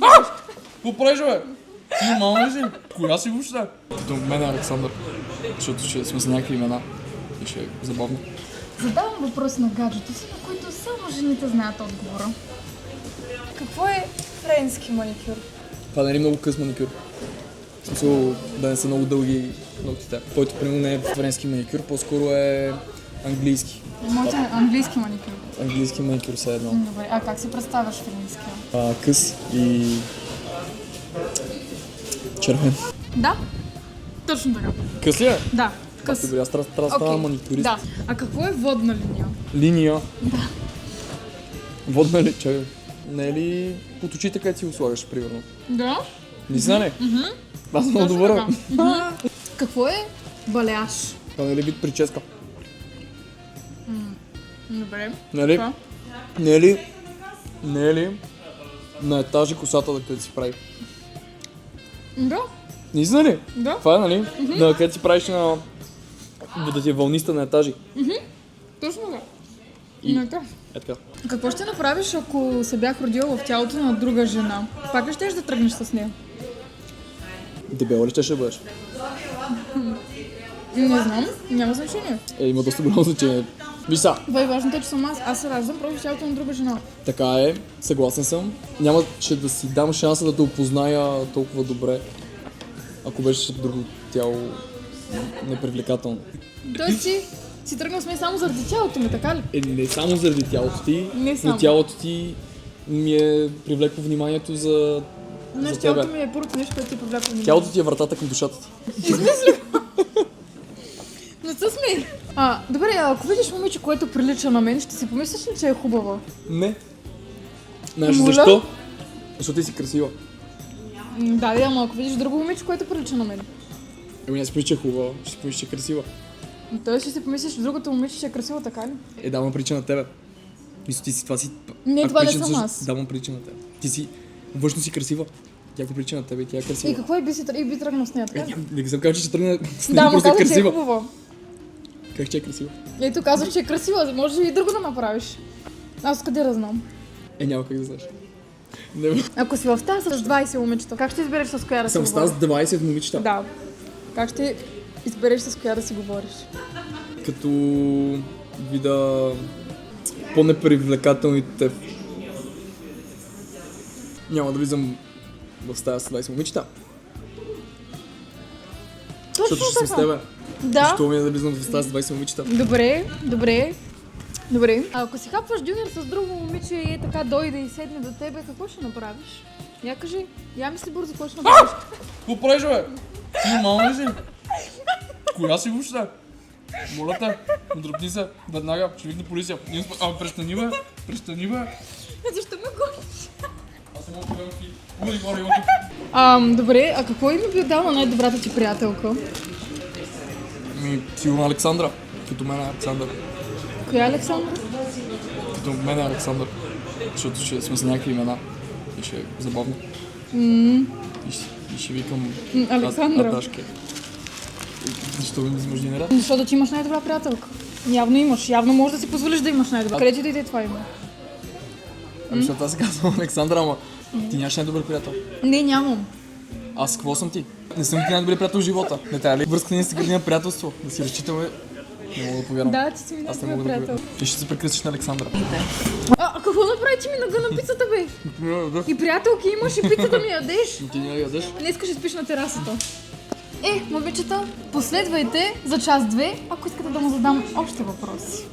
правиш? Какво правиш, бе? Ти нормално ли си? Коя си въобще? Като мен е Александър, защото ще сме с някакви имена и ще е забавно. Задавам въпрос на гаджето си, на които само жените знаят отговора. Какво е френски маникюр? Това не е много къс маникюр. В смисъл да не са много дълги ногтите. Който примерно не е френски маникюр, по-скоро е английски. Може английски маникюр. Английски маникюр все едно. Добре, а как си представяш френския? Къс и червен. Да, точно така. Къс ли е? Да, къс. Добре, аз трябва да стана маникюрист. Да. А какво е водна линия? Линия. Да. Водна ли? Чакай. Не е ли от очите, където си го слагаш, примерно? Да. Не знае ли? Аз съм много добър. Какво е баляш? Това не е ли вид прическа? Добре. Нали? Това? Не е ли на етажи косата да къде си прави? Да. Не знае ли? Да. Това е, нали? На къде си правиш на... да ти е вълниста на етажи. Точно така. И- Не, да. Е така. Какво ще направиш, ако се бях родила в тялото на друга жена? Пак ли щеш да тръгнеш с нея? Дебела ли ще бъдеш? Не знам, няма значение. Има доста голямо значение. Виж са, Важното е, че съм аз. Аз се раждам просто в тялото на друга жена. така е, съгласен съм. Няма, че да си дам шанса да те опозная толкова добре, ако беше друго тяло непривлекателно. Тоест си тръгнал с мен само заради тялото ми, така ли? Не само заради тялото ти, Не само. но тялото ти ми е привлекло вниманието за Знаеш, тебе. тялото ми е първото нещо, което ти привляка внимание. Тялото ти е вратата към душата ти. Не се смей. Добре, ако видиш момиче, което прилича на мен, ще си помислиш ли, че е хубава? Не. Знаеш Моля? защо? Защото ти си красива. Да, ама ако видиш друго момиче, което прилича на мен. Ами не си помислиш, че е хубава, ще си помислиш, че е красива. Той ще си помислиш, че другото момиче ще е красиво, така ли? Давам прилича на тебе. Мисля, ти си това си... Не, Ако това не прилича съм на- аз. Давам прилича на тебе. Ти си външно си красива. Тя го прилича на тебе и тя е красива. И какво би тръгнал с нея, така ли? Не съм казал, че ще тръгна с Да, нея, ма просто е казах, че е красива. хубава. Как че е красива? Ето казваш, че е красива, може и друго да направиш. Аз къде да знам? Няма как да знаеш. Не, Ако си в тази с 20 момичета, как ще избереш с коя да си съм говориш? с 20 момичета. Да. Как ще избереш с коя да си говориш? Като вида по-непривлекателните. Няма да влизам в стая с 20 момичета. Точно Защото ще съм с така. тебе. Да. Защо ми е да влизам в стая с 20 момичета? Добре. А ако си хапваш дюнер с друго момиче и така дойде и седне до тебе, какво ще направиш? Я кажи, я мисли бързо, какво ще направиш? Какво правиш, бе? Ти нормално ли си? Коя си въобще? Моля те, отдръпни се, веднага, ще викне полиция. Престани, бе. Защо ме гониш? Аз съм много горе. Добре, а какво име би дал на най-добрата ти приятелка? Сигурно Александра. Като мен е Александър. Коя Александра? Като мен е Александър. Защото ще сме с някакви имена и ще е забавно. И ще викам Александра. Аташке. Защо ми взимаш генера? Защото ти имаш най-добра приятелка. Явно имаш, явно можеш да си позволиш да имаш най-добра. Къде ти дойде това име? Защото аз се казвам Александра, ама ти нямаш най-добър приятел. Не, нямам. Аз какво съм ти? Не съм ти най-добрият приятел в живота. Не трябва ли връзката ни с градина приятелство? Да си разчитаме. Не мога да повярвам. Да, ти си ми Аз не най-добра мога да приятел. повярвам. Ти ще се прекръстиш на Александра. Какво направи, че ми нагъна пицата, бе? И приятелки имаш, и пицата ми ядеш. Ти не я ядеш? Днес ще спиш на терасата. Момичета, последвайте за час-две, ако искате да му задам още въпроси.